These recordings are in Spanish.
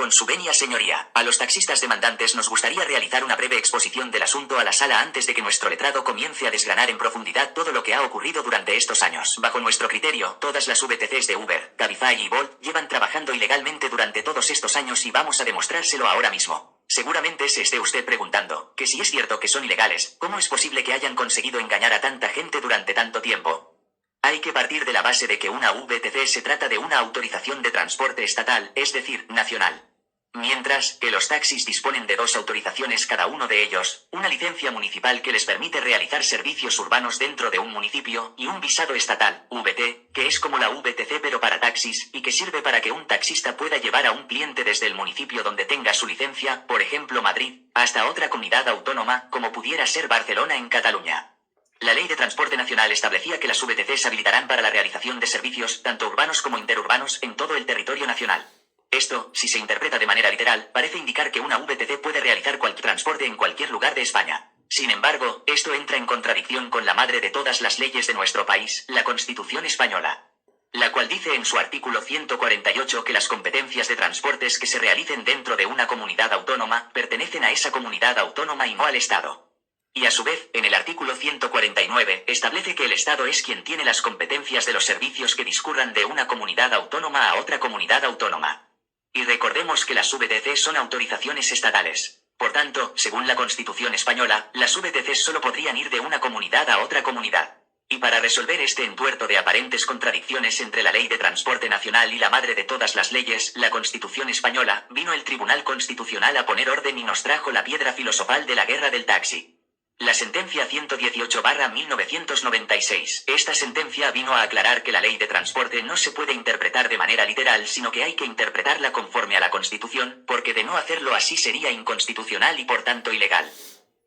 Con su venia, señoría, a los taxistas demandantes nos gustaría realizar una breve exposición del asunto a la sala antes de que nuestro letrado comience a desgranar en profundidad todo lo que ha ocurrido durante estos años. Bajo nuestro criterio, todas las VTCs de Uber, Cabify y Bolt llevan trabajando ilegalmente durante todos estos años y vamos a demostrárselo ahora mismo. Seguramente se esté usted preguntando, que si es cierto que son ilegales, ¿cómo es posible que hayan conseguido engañar a tanta gente durante tanto tiempo? Hay que partir de la base de que una VTC se trata de una autorización de transporte estatal, es decir, nacional. Mientras que los taxis disponen de 2 autorizaciones cada uno de ellos, una licencia municipal que les permite realizar servicios urbanos dentro de un municipio y un visado estatal, VT, que es como la VTC pero para taxis y que sirve para que un taxista pueda llevar a un cliente desde el municipio donde tenga su licencia, por ejemplo Madrid, hasta otra comunidad autónoma, como pudiera ser Barcelona en Cataluña. La Ley de Transporte Nacional establecía que las VTCs habilitarán para la realización de servicios, tanto urbanos como interurbanos, en todo el territorio nacional. Esto, si se interpreta de manera literal, parece indicar que una VTC puede realizar cualquier transporte en cualquier lugar de España. Sin embargo, esto entra en contradicción con la madre de todas las leyes de nuestro país, la Constitución española, la cual dice en su artículo 148 que las competencias de transportes que se realicen dentro de una comunidad autónoma pertenecen a esa comunidad autónoma y no al Estado. Y a su vez, en el artículo 149, establece que el Estado es quien tiene las competencias de los servicios que discurran de una comunidad autónoma a otra comunidad autónoma. Y recordemos que las VTC son autorizaciones estatales. Por tanto, según la Constitución española, las VTC solo podrían ir de una comunidad a otra comunidad. Y para resolver este entuerto de aparentes contradicciones entre la Ley de Transporte Nacional y la madre de todas las leyes, la Constitución española, vino el Tribunal Constitucional a poner orden y nos trajo la piedra filosofal de la guerra del taxi. La sentencia 118/1996. Esta sentencia vino a aclarar que la ley de transporte no se puede interpretar de manera literal, sino que hay que interpretarla conforme a la Constitución, porque de no hacerlo así sería inconstitucional y por tanto ilegal.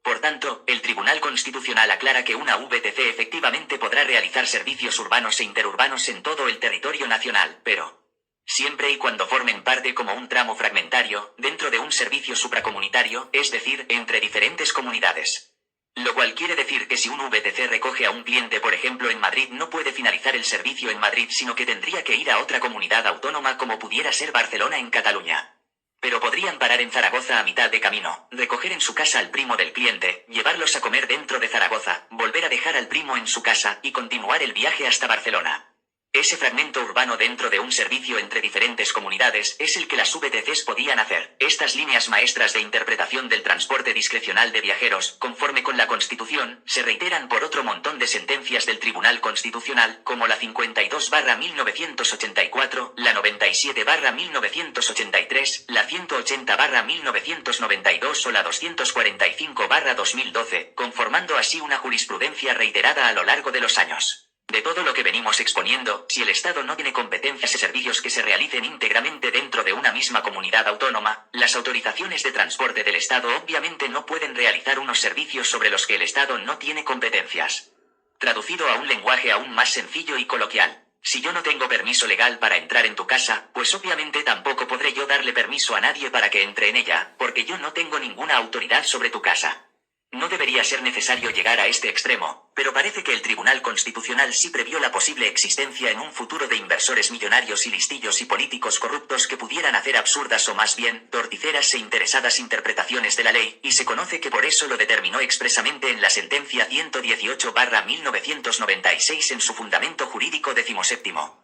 Por tanto, el Tribunal Constitucional aclara que una VTC efectivamente podrá realizar servicios urbanos e interurbanos en todo el territorio nacional, pero siempre y cuando formen parte como un tramo fragmentario, dentro de un servicio supracomunitario, es decir, entre diferentes comunidades. Lo cual quiere decir que si un VTC recoge a un cliente por ejemplo en Madrid no puede finalizar el servicio en Madrid sino que tendría que ir a otra comunidad autónoma como pudiera ser Barcelona en Cataluña. Pero podrían parar en Zaragoza a mitad de camino, recoger en su casa al primo del cliente, llevarlos a comer dentro de Zaragoza, volver a dejar al primo en su casa y continuar el viaje hasta Barcelona. Ese fragmento urbano dentro de un servicio entre diferentes comunidades es el que las VTCs podían hacer. Estas líneas maestras de interpretación del transporte discrecional de viajeros, conforme con la Constitución, se reiteran por otro montón de sentencias del Tribunal Constitucional, como la 52/1984, la 97/1983, la 180/1992 o la 245/2012, conformando así una jurisprudencia reiterada a lo largo de los años. De todo lo que venimos exponiendo, si el Estado no tiene competencias y servicios que se realicen íntegramente dentro de una misma comunidad autónoma, las autorizaciones de transporte del Estado obviamente no pueden realizar unos servicios sobre los que el Estado no tiene competencias. Traducido a un lenguaje aún más sencillo y coloquial, si yo no tengo permiso legal para entrar en tu casa, pues obviamente tampoco podré yo darle permiso a nadie para que entre en ella, porque yo no tengo ninguna autoridad sobre tu casa. No debería ser necesario llegar a este extremo, pero parece que el Tribunal Constitucional sí previó la posible existencia en un futuro de inversores millonarios y listillos y políticos corruptos que pudieran hacer absurdas o más bien, torticeras e interesadas interpretaciones de la ley, y se conoce que por eso lo determinó expresamente en la sentencia 118/1996 en su fundamento jurídico 17º.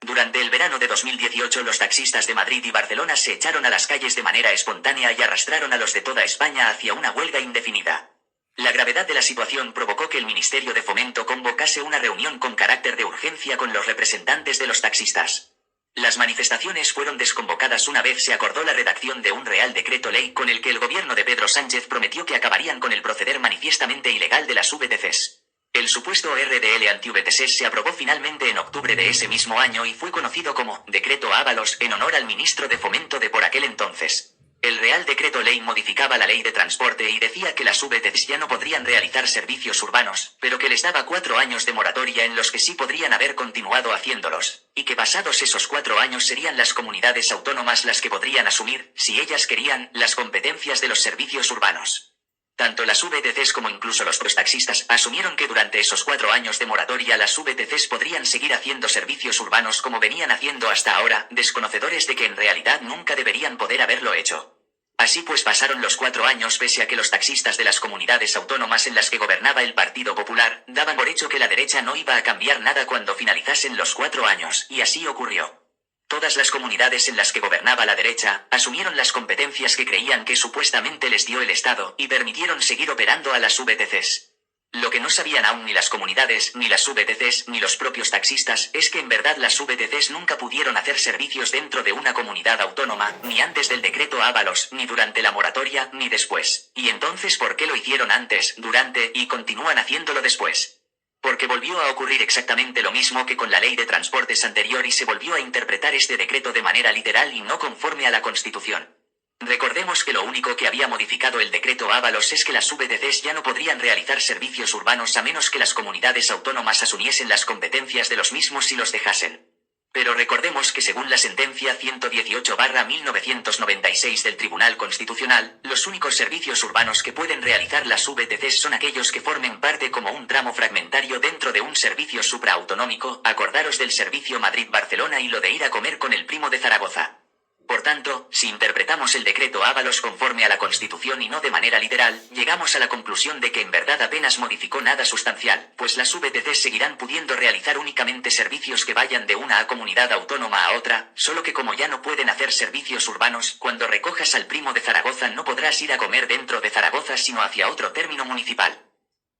Durante el verano de 2018 los taxistas de Madrid y Barcelona se echaron a las calles de manera espontánea y arrastraron a los de toda España hacia una huelga indefinida. La gravedad de la situación provocó que el Ministerio de Fomento convocase una reunión con carácter de urgencia con los representantes de los taxistas. Las manifestaciones fueron desconvocadas una vez se acordó la redacción de un Real Decreto Ley con el que el gobierno de Pedro Sánchez prometió que acabarían con el proceder manifiestamente ilegal de las VTCs. El supuesto RDL anti-VTCs se aprobó finalmente en octubre de ese mismo año y fue conocido como Decreto Ábalos en honor al ministro de Fomento de por aquel entonces. El Real Decreto Ley modificaba la Ley de Transporte y decía que las VTCs ya no podrían realizar servicios urbanos, pero que les daba 4 años de moratoria en los que sí podrían haber continuado haciéndolos, y que pasados esos 4 años serían las comunidades autónomas las que podrían asumir, si ellas querían, las competencias de los servicios urbanos. Tanto las VTCs como incluso los taxistas asumieron que durante esos 4 años de moratoria las VTCs podrían seguir haciendo servicios urbanos como venían haciendo hasta ahora, desconocedores de que en realidad nunca deberían poder haberlo hecho. Así pues pasaron los 4 años pese a que los taxistas de las comunidades autónomas en las que gobernaba el Partido Popular daban por hecho que la derecha no iba a cambiar nada cuando finalizasen los 4 años, y así ocurrió. Todas las comunidades en las que gobernaba la derecha asumieron las competencias que creían que supuestamente les dio el Estado y permitieron seguir operando a las VTCs. Lo que no sabían aún ni las comunidades, ni las VTCs, ni los propios taxistas es que en verdad las VTCs nunca pudieron hacer servicios dentro de una comunidad autónoma, ni antes del decreto Ábalos, ni durante la moratoria, ni después. ¿Y entonces por qué lo hicieron antes, durante, y continúan haciéndolo después? Porque volvió a ocurrir exactamente lo mismo que con la ley de transportes anterior y se volvió a interpretar este decreto de manera literal y no conforme a la Constitución. Recordemos que lo único que había modificado el decreto Ábalos es que las VTCs ya no podrían realizar servicios urbanos a menos que las comunidades autónomas asumiesen las competencias de los mismos y los dejasen. Pero recordemos que según la sentencia 118/1996 del Tribunal Constitucional, los únicos servicios urbanos que pueden realizar las VTCs son aquellos que formen parte como un tramo fragmentario dentro de un servicio supraautonómico, acordaros del servicio Madrid-Barcelona y lo de ir a comer con el primo de Zaragoza. Por tanto, si interpretamos el decreto Ábalos conforme a la Constitución y no de manera literal, llegamos a la conclusión de que en verdad apenas modificó nada sustancial, pues las VTCs seguirán pudiendo realizar únicamente servicios que vayan de una comunidad autónoma a otra, solo que como ya no pueden hacer servicios urbanos, cuando recojas al primo de Zaragoza no podrás ir a comer dentro de Zaragoza sino hacia otro término municipal.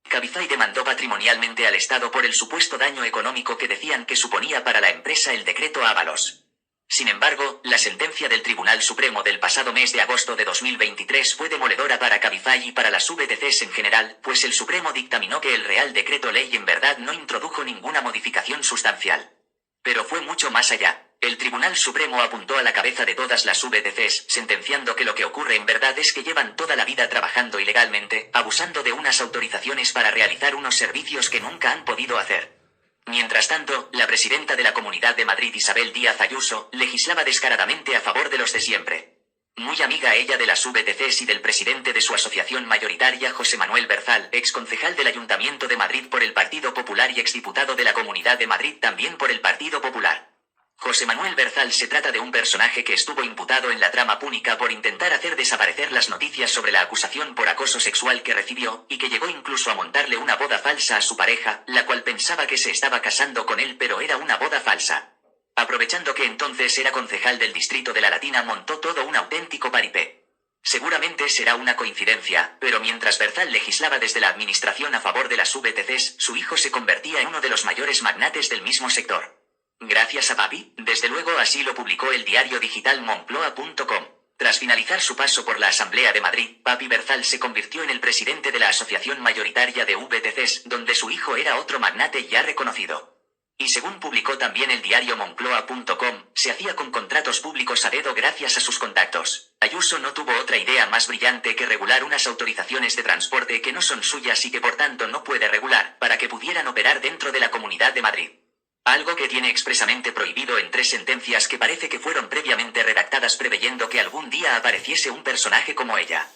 Cabify demandó patrimonialmente al Estado por el supuesto daño económico que decían que suponía para la empresa el decreto Ábalos. Sin embargo, la sentencia del Tribunal Supremo del pasado mes de agosto de 2023 fue demoledora para Cabify y para las VTCs en general, pues el Supremo dictaminó que el Real Decreto Ley en verdad no introdujo ninguna modificación sustancial. Pero fue mucho más allá. El Tribunal Supremo apuntó a la cabeza de todas las VTCs, sentenciando que lo que ocurre en verdad es que llevan toda la vida trabajando ilegalmente, abusando de unas autorizaciones para realizar unos servicios que nunca han podido hacer. Mientras tanto, la presidenta de la Comunidad de Madrid, Isabel Díaz Ayuso, legislaba descaradamente a favor de los de siempre. Muy amiga ella de las VTCs y del presidente de su asociación mayoritaria, José Manuel Berzal, exconcejal del Ayuntamiento de Madrid por el Partido Popular y exdiputado de la Comunidad de Madrid también por el Partido Popular. José Manuel Berzal se trata de un personaje que estuvo imputado en la trama Púnica por intentar hacer desaparecer las noticias sobre la acusación por acoso sexual que recibió, y que llegó incluso a montarle una boda falsa a su pareja, la cual pensaba que se estaba casando con él pero era una boda falsa. Aprovechando que entonces era concejal del distrito de La Latina, montó todo un auténtico paripé. Seguramente será una coincidencia, pero mientras Berzal legislaba desde la administración a favor de las VTCs, su hijo se convertía en uno de los mayores magnates del mismo sector. Gracias a papi, desde luego así lo publicó el diario digital Moncloa.com. Tras finalizar su paso por la Asamblea de Madrid, papi Berzal se convirtió en el presidente de la Asociación Mayoritaria de VTCs, donde su hijo era otro magnate ya reconocido. Y según publicó también el diario Moncloa.com, se hacía con contratos públicos a dedo gracias a sus contactos. Ayuso no tuvo otra idea más brillante que regular unas autorizaciones de transporte que no son suyas y que por tanto no puede regular, para que pudieran operar dentro de la Comunidad de Madrid. Algo que tiene expresamente prohibido en 3 sentencias que parece que fueron previamente redactadas preveyendo que algún día apareciese un personaje como ella.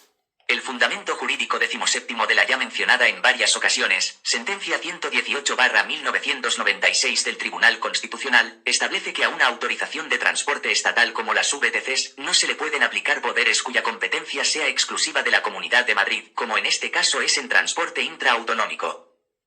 El fundamento jurídico 17º de la ya mencionada en varias ocasiones, sentencia 118/1996 del Tribunal Constitucional, establece que a una autorización de transporte estatal como las VTCs no se le pueden aplicar poderes cuya competencia sea exclusiva de la Comunidad de Madrid, como en este caso es en transporte intraautonómico.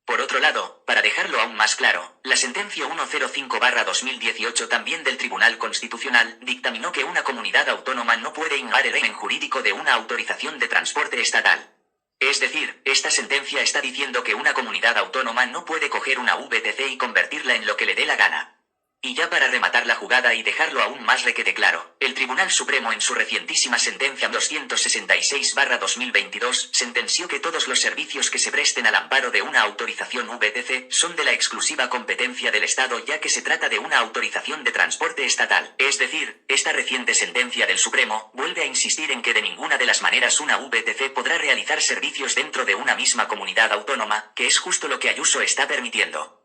Por otro lado, para dejarlo aún más claro, la sentencia 105/2018 también del Tribunal Constitucional dictaminó que una comunidad autónoma no puede ignorar el régimen jurídico de una autorización de transporte estatal. Es decir, esta sentencia está diciendo que una comunidad autónoma no puede coger una VTC y convertirla en lo que le dé la gana. Y ya para rematar la jugada y dejarlo aún más requete claro, el Tribunal Supremo en su recientísima sentencia 266/2022 sentenció que todos los servicios que se presten al amparo de una autorización VTC son de la exclusiva competencia del Estado ya que se trata de una autorización de transporte estatal. Es decir, esta reciente sentencia del Supremo vuelve a insistir en que de ninguna de las maneras una VTC podrá realizar servicios dentro de una misma comunidad autónoma, que es justo lo que Ayuso está permitiendo.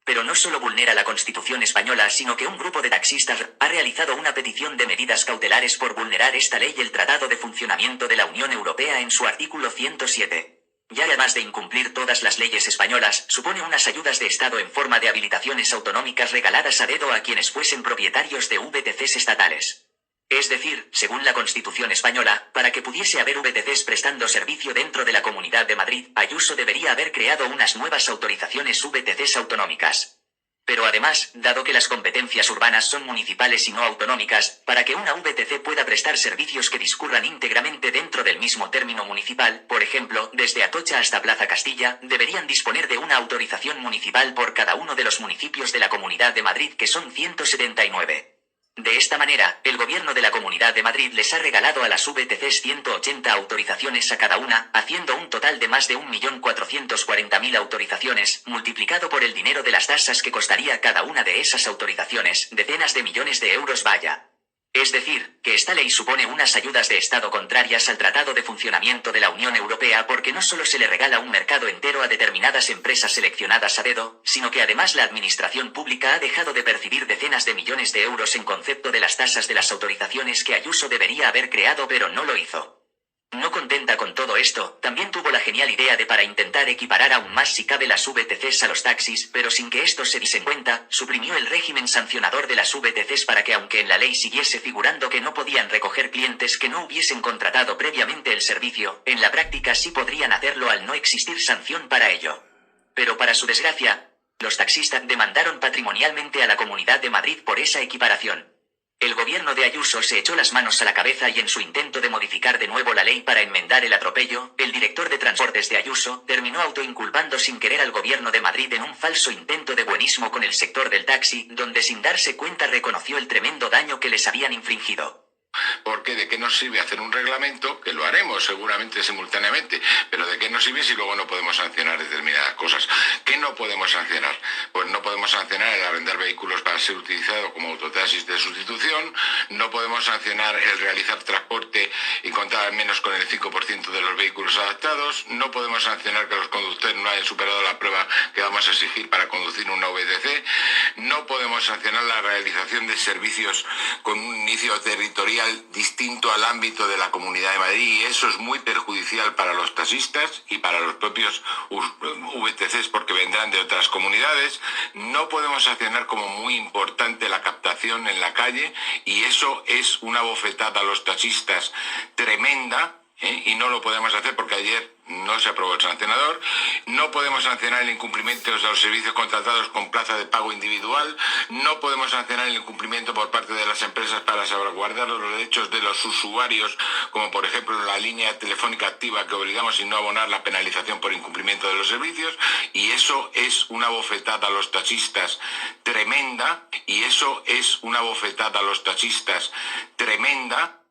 Pero no solo vulnera la Constitución española, sino que un grupo de taxistas ha realizado una petición de medidas cautelares por vulnerar esta ley y el Tratado de Funcionamiento de la Unión Europea en su artículo 107. Y además de incumplir todas las leyes españolas, supone unas ayudas de Estado en forma de habilitaciones autonómicas regaladas a dedo a quienes fuesen propietarios de VTCs estatales. Es decir, según la Constitución española, para que pudiese haber VTCs prestando servicio dentro de la Comunidad de Madrid, Ayuso debería haber creado unas nuevas autorizaciones VTCs autonómicas. Pero además, dado que las competencias urbanas son municipales y no autonómicas, para que una VTC pueda prestar servicios que discurran íntegramente dentro del mismo término municipal, por ejemplo, desde Atocha hasta Plaza Castilla, deberían disponer de una autorización municipal por cada uno de los municipios de la Comunidad de Madrid, que son 179. De esta manera, el gobierno de la Comunidad de Madrid les ha regalado a las VTCs 180 autorizaciones a cada una, haciendo un total de más de 1.440.000 autorizaciones, multiplicado por el dinero de las tasas que costaría cada una de esas autorizaciones, decenas de millones de euros vaya. Es decir, que esta ley supone unas ayudas de Estado contrarias al Tratado de Funcionamiento de la Unión Europea, porque no solo se le regala un mercado entero a determinadas empresas seleccionadas a dedo, sino que además la administración pública ha dejado de percibir decenas de millones de euros en concepto de las tasas de las autorizaciones que Ayuso debería haber creado, pero no lo hizo. No contenta con todo esto, también tuvo la genial idea de, para intentar equiparar aún más si cabe las VTCs a los taxis, pero sin que estos se diesen cuenta, suprimió el régimen sancionador de las VTCs para que, aunque en la ley siguiese figurando que no podían recoger clientes que no hubiesen contratado previamente el servicio, en la práctica sí podrían hacerlo al no existir sanción para ello. Pero para su desgracia, los taxistas demandaron patrimonialmente a la Comunidad de Madrid por esa equiparación. El gobierno de Ayuso se echó las manos a la cabeza y en su intento de modificar de nuevo la ley para enmendar el atropello, el director de Transportes de Ayuso terminó autoinculpando sin querer al gobierno de Madrid en un falso intento de buenismo con el sector del taxi, donde sin darse cuenta reconoció el tremendo daño que les habían infligido. Porque ¿de qué nos sirve hacer un reglamento? Que lo haremos seguramente simultáneamente, pero ¿de qué nos sirve si luego no podemos sancionar determinadas cosas? ¿Qué no podemos sancionar? Pues no podemos sancionar el arrendar vehículos para ser utilizado como autotaxis de sustitución, no podemos sancionar el realizar transporte y contar al menos con el 5% de los vehículos adaptados, no podemos sancionar que los conductores no hayan superado la prueba que vamos a exigir para conducir una VTC, no podemos sancionar la realización de servicios con un inicio territorial distinto al ámbito de la Comunidad de Madrid, y eso es muy perjudicial para los taxistas y para los propios VTCs porque vendrán de otras comunidades. No podemos sancionar como muy importante la captación en la calle, y eso es una bofetada a los taxistas tremenda, y no lo podemos hacer porque ayer no se aprobó el sancionador. No podemos sancionar el incumplimiento de los servicios contratados con plaza de pago individual, no podemos sancionar el incumplimiento por parte de las empresas para salvaguardar los derechos de los usuarios, como por ejemplo la línea telefónica activa que obligamos y no abonar la penalización por incumplimiento de los servicios, y eso es una bofetada a los taxistas tremenda, y eso es una bofetada a los taxistas tremenda.